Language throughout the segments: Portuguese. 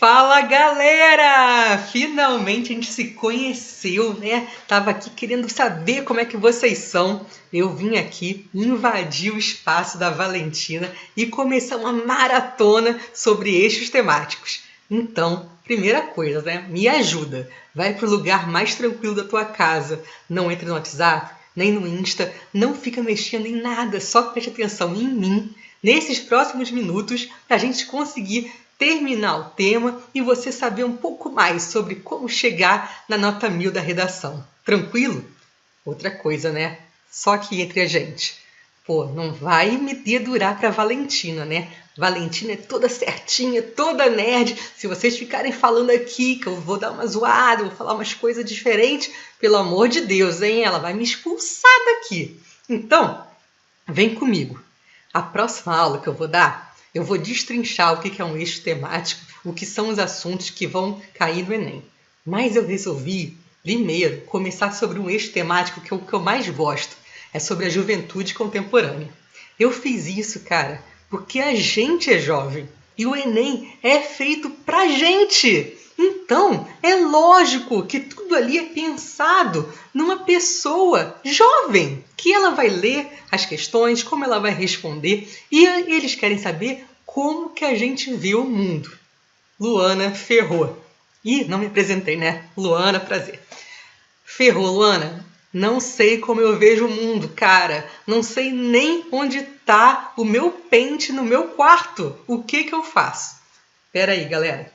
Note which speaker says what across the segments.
Speaker 1: Fala galera! Finalmente a gente se conheceu, né? Tava aqui querendo saber como é que vocês são. Eu vim aqui invadir o espaço da Valentina e começar uma maratona sobre eixos temáticos. Então, primeira coisa, né? Me ajuda. Vai pro lugar mais tranquilo da tua casa. Não entra no WhatsApp, nem no Insta. Não fica mexendo em nada. Só preste atenção em mim nesses próximos minutos para a gente conseguir terminar o tema e você saber um pouco mais sobre como chegar na nota 1000 da redação. Tranquilo? Outra coisa, né? Só que entre a gente. Pô, não vai me dedurar pra Valentina, né? Valentina é toda certinha, toda nerd. Se vocês ficarem falando aqui que eu vou dar uma zoada, vou falar umas coisas diferentes, pelo amor de Deus, hein? Ela vai me expulsar daqui. Então, vem comigo. A próxima aula que eu vou dar, eu vou destrinchar o que é um eixo temático, o que são os assuntos que vão cair no Enem. Mas eu resolvi, primeiro, começar sobre um eixo temático que é o que eu mais gosto. É sobre a juventude contemporânea. Eu fiz isso, cara, porque a gente é jovem. E o Enem é feito pra gente. Então, é lógico que tudo ali é pensado numa pessoa jovem, que ela vai ler as questões, como ela vai responder, e eles querem saber como que a gente vê o mundo. Luana ferrou. Ih, não me apresentei, né? Luana, prazer. Ferrou, Luana. Não sei como eu vejo o mundo, cara. Não sei nem onde está o meu pente no meu quarto. O que eu faço? Pera aí, galera.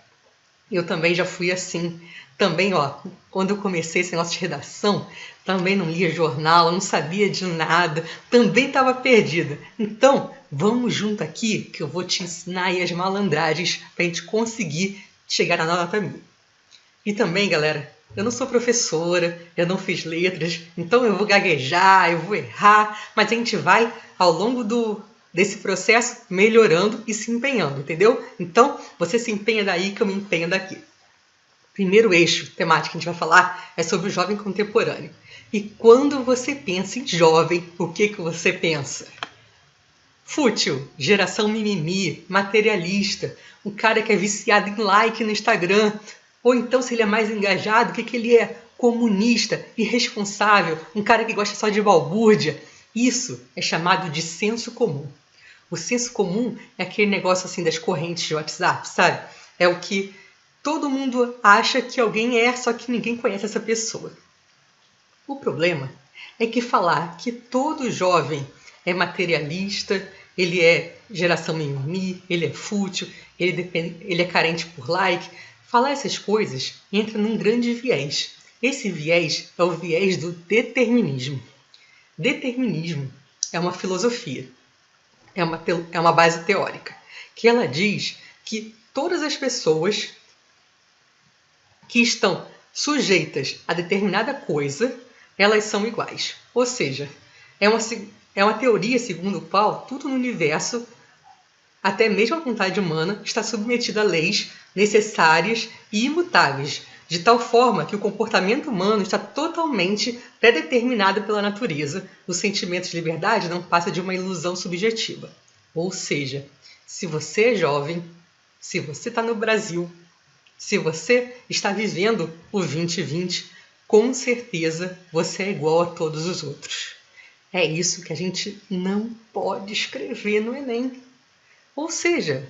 Speaker 1: Eu também já fui assim. Também, ó, quando eu comecei esse negócio de redação, também não lia jornal, não sabia de nada, também estava perdida. Então, vamos junto aqui que eu vou te ensinar aí as malandragens para a gente conseguir chegar na nota 1000. E também, galera, eu não sou professora, eu não fiz letras, então eu vou gaguejar, eu vou errar, mas a gente vai, ao longo desse processo, melhorando e se empenhando, entendeu? Então, você se empenha daí que eu me empenho daqui. Primeiro eixo temático que a gente vai falar é sobre o jovem contemporâneo. E quando você pensa em jovem, o que você pensa? Fútil, geração mimimi, materialista, um cara que é viciado em like no Instagram. Ou então, se ele é mais engajado, o que ele é? Comunista, irresponsável, um cara que gosta só de balbúrdia. Isso é chamado de senso comum. O senso comum é aquele negócio assim das correntes de WhatsApp, sabe? É o que todo mundo acha que alguém é, só que ninguém conhece essa pessoa. O problema é que falar que todo jovem é materialista, ele é geração mimimi, ele é fútil, ele é carente por like. Falar essas coisas entra num grande viés. Esse viés é o viés do determinismo. Determinismo é uma filosofia, é uma base teórica, que ela diz que todas as pessoas que estão sujeitas a determinada coisa, elas são iguais. Ou seja, é uma teoria segundo a qual tudo no universo, até mesmo a vontade humana, está submetida a leis necessárias e imutáveis, de tal forma que o comportamento humano está totalmente pré-determinado pela natureza. O sentimento de liberdade não passa de uma ilusão subjetiva. Ou seja, se você é jovem, se você está no Brasil, se você está vivendo o 2020, com certeza você é igual a todos os outros. É isso que a gente não pode escrever no Enem. Ou seja,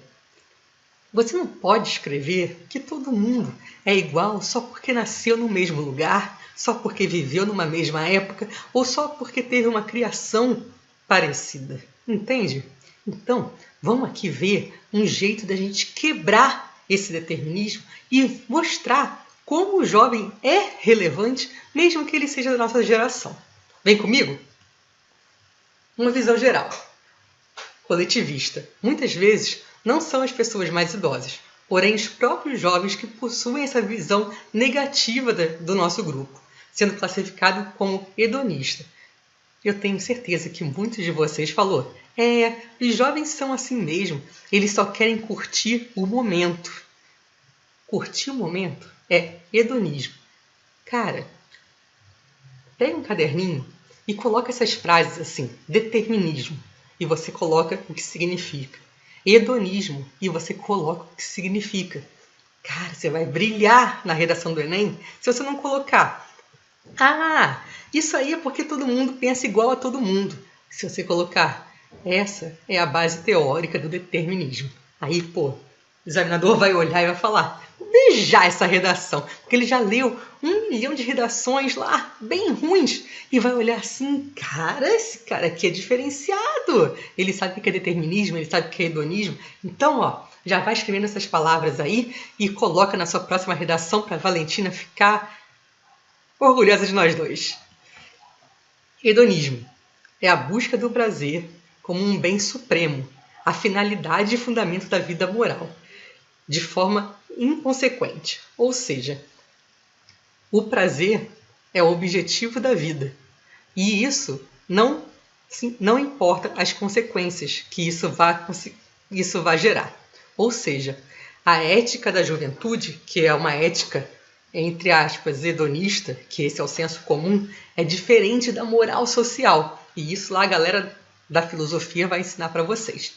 Speaker 1: você não pode escrever que todo mundo é igual só porque nasceu no mesmo lugar, só porque viveu numa mesma época ou só porque teve uma criação parecida. Entende? Então, vamos aqui ver um jeito da gente quebrar esse determinismo e mostrar como o jovem é relevante, mesmo que ele seja da nossa geração. Vem comigo? Uma visão geral, coletivista. Muitas vezes não são as pessoas mais idosas, porém os próprios jovens que possuem essa visão negativa do nosso grupo, sendo classificado como hedonista. Eu tenho certeza que muitos de vocês falou, os jovens são assim mesmo, eles só querem curtir o momento. Curtir o momento é hedonismo. Cara, pega um caderninho e coloca essas frases assim, determinismo, e você coloca o que significa. Hedonismo, e você coloca o que significa. Cara, você vai brilhar na redação do Enem se você não colocar: ah, isso aí é porque todo mundo pensa igual a todo mundo. Se você colocar: essa é a base teórica do determinismo. Aí, pô, o examinador vai olhar e vai falar: veja essa redação, porque ele já leu 1 milhão de redações lá, bem ruins, e vai olhar assim: cara, esse cara aqui é diferenciado. Ele sabe o que é determinismo, ele sabe o que é hedonismo. Então, ó, já vai escrevendo essas palavras aí e coloca na sua próxima redação para a Valentina ficar orgulhosa de nós dois. Hedonismo é a busca do prazer como um bem supremo, a finalidade e fundamento da vida moral, de forma inconsequente. Ou seja, o prazer é o objetivo da vida. E isso não importa as consequências que isso vai gerar. Ou seja, a ética da juventude, que é uma ética, entre aspas, hedonista, que esse é o senso comum, é diferente da moral social. E isso lá a galera da filosofia vai ensinar para vocês.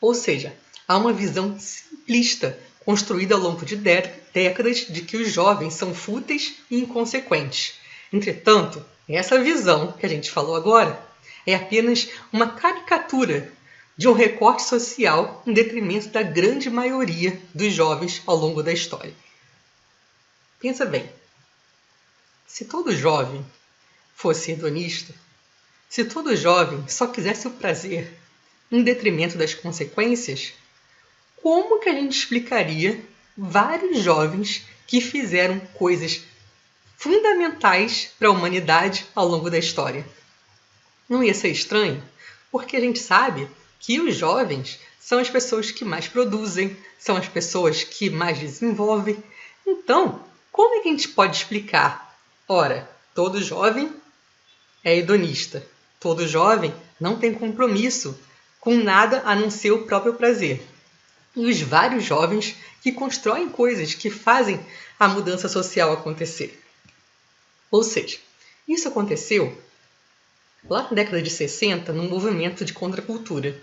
Speaker 1: Ou seja, há uma visão simplista construída ao longo de décadas de que os jovens são fúteis e inconsequentes. Entretanto, essa visão que a gente falou agora é apenas uma caricatura de um recorte social em detrimento da grande maioria dos jovens ao longo da história. Pensa bem, se todo jovem fosse hedonista, se todo jovem só quisesse o prazer em detrimento das consequências, como que a gente explicaria vários jovens que fizeram coisas fundamentais para a humanidade ao longo da história? Não ia ser estranho? Porque a gente sabe que os jovens são as pessoas que mais produzem, são as pessoas que mais desenvolvem. Então, como é que a gente pode explicar? Ora, todo jovem é hedonista. Todo jovem não tem compromisso com nada a não ser o próprio prazer. E os vários jovens que constroem coisas que fazem a mudança social acontecer. Ou seja, isso aconteceu lá na década de 60, num movimento de contracultura.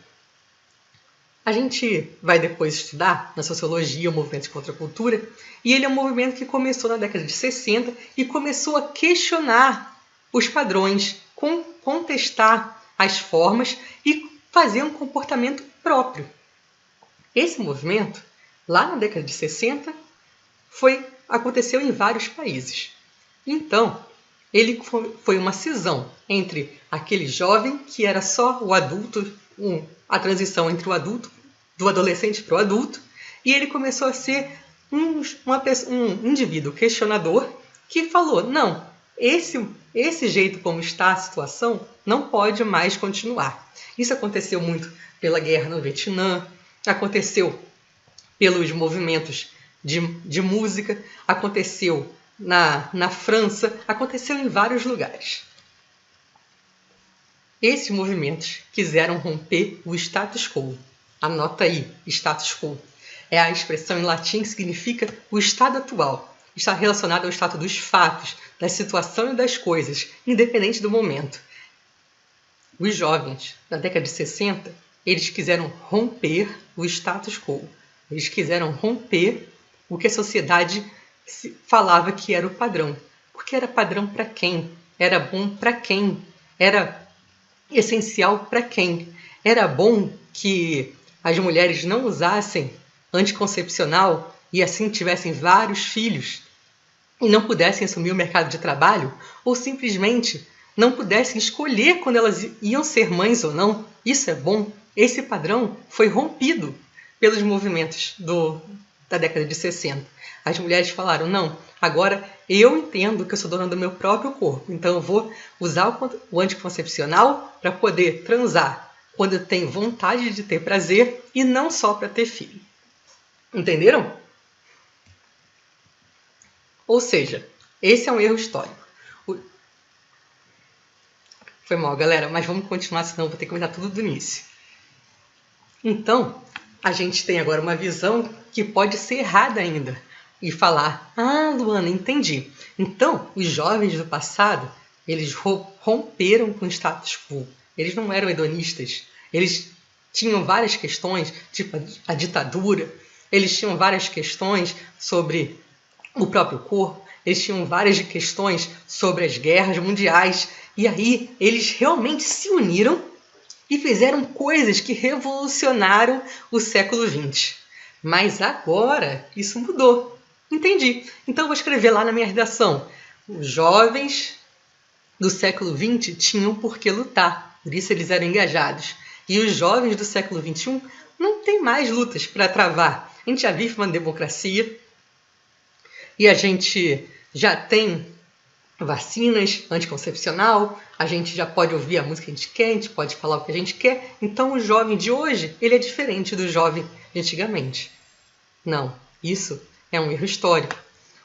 Speaker 1: A gente vai depois estudar na sociologia o movimento de contracultura, e ele é um movimento que começou na década de 60 e começou a questionar os padrões, contestar as formas e fazer um comportamento próprio. Esse movimento, lá na década de 60, aconteceu em vários países. Então, ele foi uma cisão entre aquele jovem que era só o adulto, a transição entre o adulto, do adolescente para o adulto, e ele começou a ser um indivíduo questionador que falou: não, esse jeito como está a situação não pode mais continuar. Isso aconteceu muito pela guerra no Vietnã, aconteceu pelos movimentos de música, aconteceu na França, aconteceu em vários lugares. Esses movimentos quiseram romper o status quo. Anota aí, status quo. É a expressão em latim que significa o estado atual. Está relacionado ao estado dos fatos, da situação e das coisas, independente do momento. Os jovens, na década de 60, eles quiseram romper o status quo. Eles quiseram romper o que a sociedade falava que era o padrão. Porque era padrão para quem? Era bom para quem? Era essencial para quem? Era bom que as mulheres não usassem anticoncepcional e assim tivessem vários filhos e não pudessem assumir o mercado de trabalho, ou simplesmente não pudessem escolher quando elas iam ser mães ou não? Isso é bom? Esse padrão foi rompido pelos movimentos da década de 60. As mulheres falaram: não, agora eu entendo que eu sou dona do meu próprio corpo, então eu vou usar o anticoncepcional para poder transar quando eu tenho vontade de ter prazer e não só para ter filho. Entenderam? Ou seja, esse é um erro histórico. Foi mal, galera, mas vamos continuar, senão eu vou ter que comentar tudo do início. Então, a gente tem agora uma visão que pode ser errada ainda. E falar: ah, Luana, entendi. Então, os jovens do passado, eles romperam com o status quo. Eles não eram hedonistas. Eles tinham várias questões, tipo a ditadura, eles tinham várias questões sobre o próprio corpo, eles tinham várias questões sobre as guerras mundiais, e aí eles realmente se uniram e fizeram coisas que revolucionaram o século XX. Mas agora isso mudou. Entendi. Então eu vou escrever lá na minha redação: os jovens do século XX tinham por que lutar, por isso eles eram engajados. E os jovens do século XXI não têm mais lutas para travar. A gente já vive uma democracia e a gente já tem vacinas, anticoncepcional, a gente já pode ouvir a música que a gente quer, a gente pode falar o que a gente quer. Então o jovem de hoje, ele é diferente do jovem de antigamente. Não, isso é um erro histórico.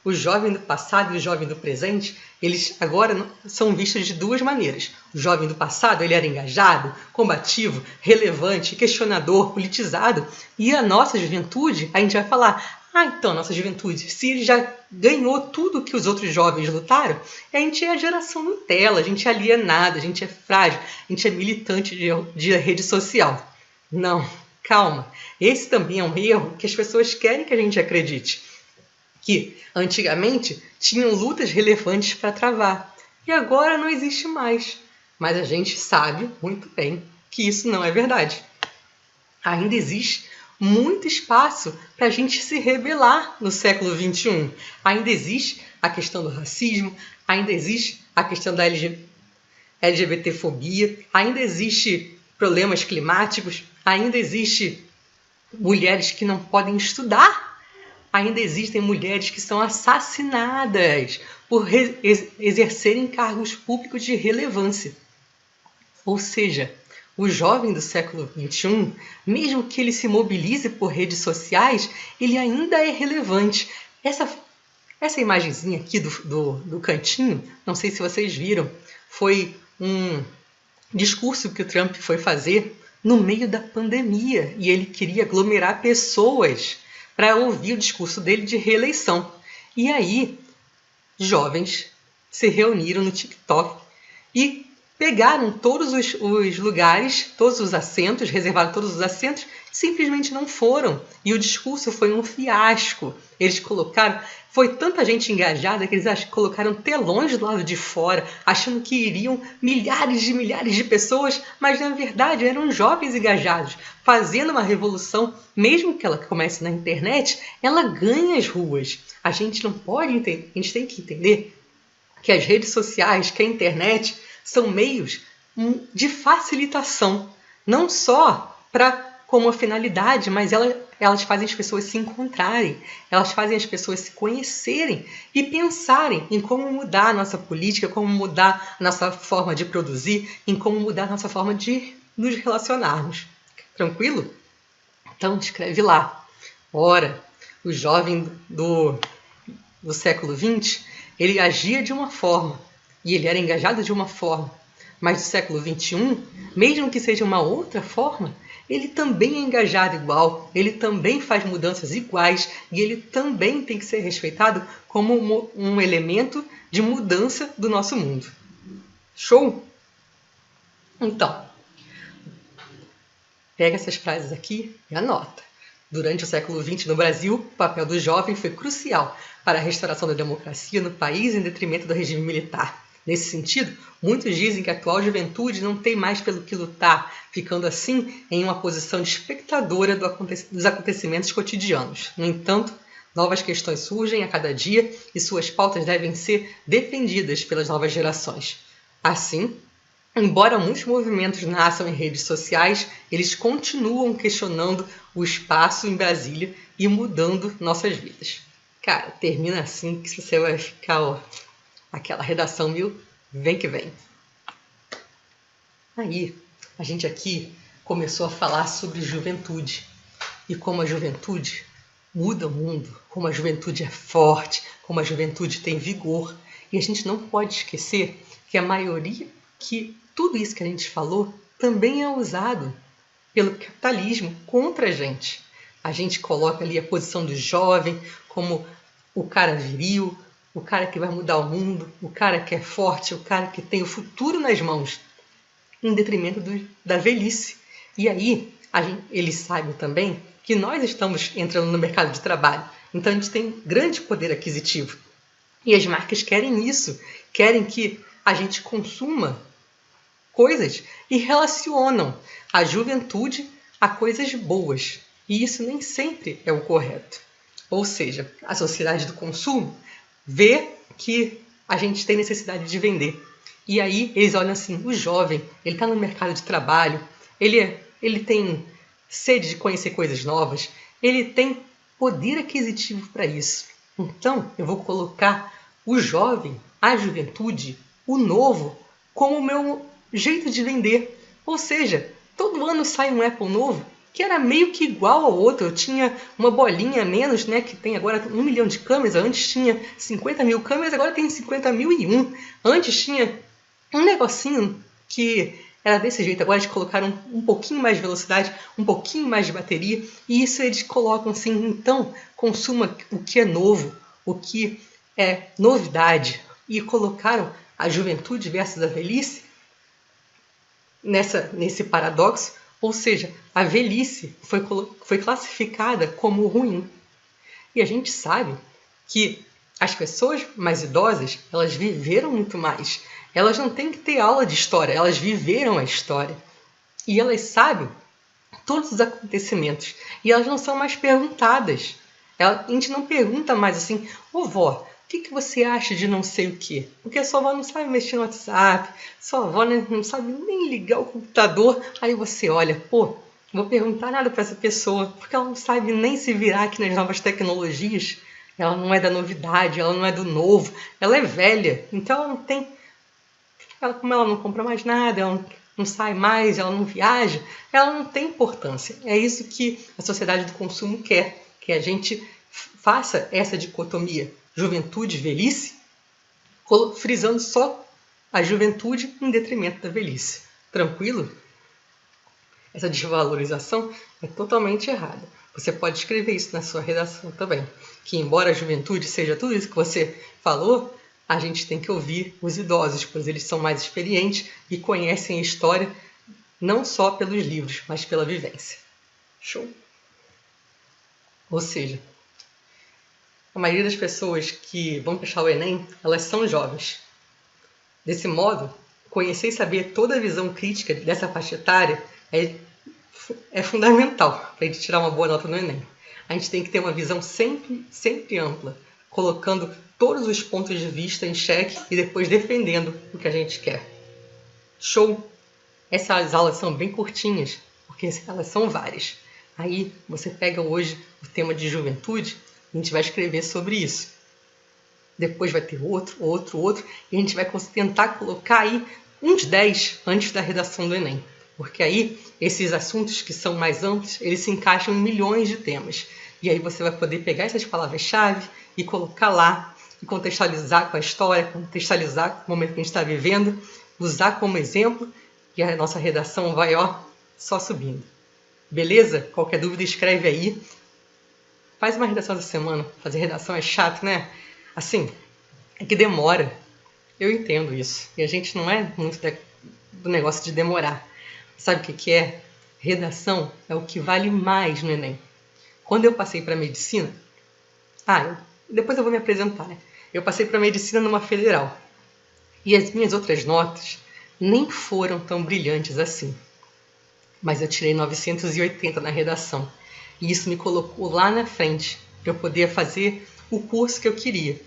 Speaker 1: O jovem do passado e o jovem do presente, eles agora são vistos de duas maneiras. O jovem do passado, ele era engajado, combativo, relevante, questionador, politizado. E a nossa juventude, a gente vai falar: então, nossa juventude, se ele já ganhou tudo que os outros jovens lutaram, a gente é a geração Nutella, a gente é alienado, a gente é frágil, a gente é militante de rede social. Não, calma. Esse também é um erro que as pessoas querem que a gente acredite. Que antigamente tinham lutas relevantes para travar e agora não existe mais. Mas a gente sabe muito bem que isso não é verdade. Ainda existe muito espaço para a gente se rebelar no século XXI. Ainda existe a questão do racismo, ainda existe a questão da LGBTfobia, ainda existe problemas climáticos, ainda existe mulheres que não podem estudar. Ainda existem mulheres que são assassinadas por exercerem cargos públicos de relevância. Ou seja, o jovem do século XXI, mesmo que ele se mobilize por redes sociais, ele ainda é relevante. Essa imagenzinha aqui do cantinho, não sei se vocês viram, foi um discurso que o Trump foi fazer no meio da pandemia e ele queria aglomerar pessoas para ouvir o discurso dele de reeleição. E aí, jovens se reuniram no TikTok e pegaram todos os lugares, todos os assentos, reservaram todos os assentos, simplesmente não foram. E o discurso foi um fiasco. Eles colocaram... Foi tanta gente engajada que eles colocaram telões do lado de fora, achando que iriam milhares de pessoas, mas na verdade eram jovens engajados, fazendo uma revolução. Mesmo que ela comece na internet, ela ganha as ruas. A gente não pode entender, a gente tem que entender que as redes sociais, que a internet, são meios de facilitação, não só como finalidade, mas elas fazem as pessoas se encontrarem, elas fazem as pessoas se conhecerem e pensarem em como mudar a nossa política, como mudar a nossa forma de produzir, em como mudar a nossa forma de nos relacionarmos. Tranquilo? Então escreve lá. Ora, o jovem do século XX, ele agia de uma forma e ele era engajado de uma forma. Mas do século XXI, mesmo que seja uma outra forma, ele também é engajado igual, ele também faz mudanças iguais e ele também tem que ser respeitado como um elemento de mudança do nosso mundo. Show? Então, pega essas frases aqui e anota. Durante o século XX no Brasil, o papel do jovem foi crucial para a restauração da democracia no país em detrimento do regime militar. Nesse sentido, muitos dizem que a atual juventude não tem mais pelo que lutar, ficando assim em uma posição de espectadora dos acontecimentos cotidianos. No entanto, novas questões surgem a cada dia e suas pautas devem ser defendidas pelas novas gerações. Assim, embora muitos movimentos nasçam em redes sociais, eles continuam questionando o espaço em Brasília e mudando nossas vidas. Cara, termina assim que você vai ficar... aquela redação, viu? Vem que vem. Aí, a gente aqui começou a falar sobre juventude. E como a juventude muda o mundo, como a juventude é forte, como a juventude tem vigor. E a gente não pode esquecer que a maioria, que tudo isso que a gente falou, também é usado pelo capitalismo contra a gente. A gente coloca ali a posição do jovem como o cara viril, o cara que vai mudar o mundo, o cara que é forte, o cara que tem o futuro nas mãos, em detrimento da velhice. E aí, eles sabem também que nós estamos entrando no mercado de trabalho. Então a gente tem grande poder aquisitivo. E as marcas querem isso, querem que a gente consuma coisas e relacionam a juventude a coisas boas. E isso nem sempre é o correto. Ou seja, a sociedade do consumo vê que a gente tem necessidade de vender. E aí eles olham assim, o jovem, ele está no mercado de trabalho, ele tem sede de conhecer coisas novas, ele tem poder aquisitivo para isso. Então, eu vou colocar o jovem, a juventude, o novo, como o meu jeito de vender. Ou seja, todo ano sai um Apple novo que era meio que igual ao outro. Eu tinha uma bolinha a menos, né, que tem agora 1 milhão de câmeras. Antes tinha 50 mil câmeras, agora tem 50.001. Antes tinha um negocinho que era desse jeito. Agora eles colocaram um pouquinho mais de velocidade, um pouquinho mais de bateria. E isso eles colocam assim, então consuma o que é novo, o que é novidade. E colocaram a juventude versus a velhice nesse paradoxo. Ou seja, a velhice foi classificada como ruim. E a gente sabe que as pessoas mais idosas, elas viveram muito mais. Elas não têm que ter aula de história, elas viveram a história. E elas sabem todos os acontecimentos. E elas não são mais perguntadas. A gente não pergunta mais assim, ô vó, o que você acha de não sei o quê? Porque a sua avó não sabe mexer no WhatsApp, sua avó não sabe nem ligar o computador. Aí você olha, pô, não vou perguntar nada para essa pessoa, porque ela não sabe nem se virar aqui nas novas tecnologias. Ela não é da novidade, ela não é do novo, ela é velha. Então ela não tem... como ela não compra mais nada, ela não sai mais, ela não viaja, ela não tem importância. É isso que a sociedade do consumo quer, que a gente faça essa dicotomia juventude e velhice, frisando só a juventude em detrimento da velhice. Tranquilo? Essa desvalorização é totalmente errada. Você pode escrever isso na sua redação também, que embora a juventude seja tudo isso que você falou, a gente tem que ouvir os idosos, pois eles são mais experientes e conhecem a história não só pelos livros, mas pela vivência. Show? Ou seja, a maioria das pessoas que vão prestar o Enem, elas são jovens. Desse modo, conhecer e saber toda a visão crítica dessa faixa etária é fundamental para a gente tirar uma boa nota no Enem. A gente tem que ter uma visão sempre ampla, colocando todos os pontos de vista em xeque e depois defendendo o que a gente quer. Show! Essas aulas são bem curtinhas, porque elas são várias. Aí você pega hoje o tema de juventude, a gente vai escrever sobre isso. Depois vai ter outro, e a gente vai tentar colocar aí uns 10 antes da redação do Enem. Porque aí, esses assuntos que são mais amplos, eles se encaixam em milhões de temas. E aí você vai poder pegar essas palavras-chave e colocar lá, e contextualizar com a história, contextualizar com o momento que a gente está vivendo, usar como exemplo, e a nossa redação vai, só subindo. Beleza? Qualquer dúvida, escreve aí. Faz uma redação essa semana. Fazer redação é chato, né? Assim, é que demora. Eu entendo isso. E a gente não é muito do negócio de demorar. Sabe o que é? Redação é o que vale mais no Enem. Quando eu passei para medicina... depois eu vou me apresentar, né? Eu passei para medicina numa federal. E as minhas outras notas nem foram tão brilhantes assim. Mas eu tirei 980 na redação. E isso me colocou lá na frente, para eu poder fazer o curso que eu queria.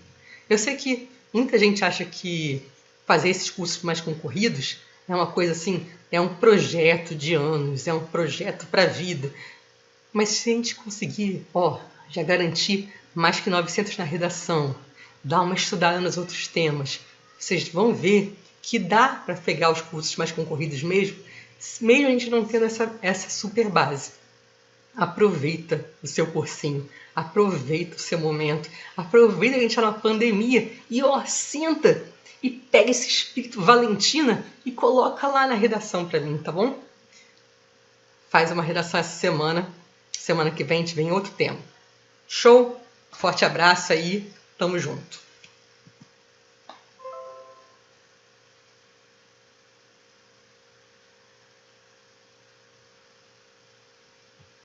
Speaker 1: Eu sei que muita gente acha que fazer esses cursos mais concorridos é uma coisa assim, é um projeto de anos, é um projeto para a vida. Mas se a gente conseguir, já garantir mais que 900 na redação, dar uma estudada nos outros temas, vocês vão ver que dá para pegar os cursos mais concorridos mesmo a gente não tendo essa super base. Aproveita o seu cursinho, aproveita o seu momento, aproveita que a gente está na pandemia e senta e pega esse espírito Valentina e coloca lá na redação para mim, tá bom? Faz uma redação essa semana que vem a gente vem outro tema. Show? Forte abraço aí, tamo junto.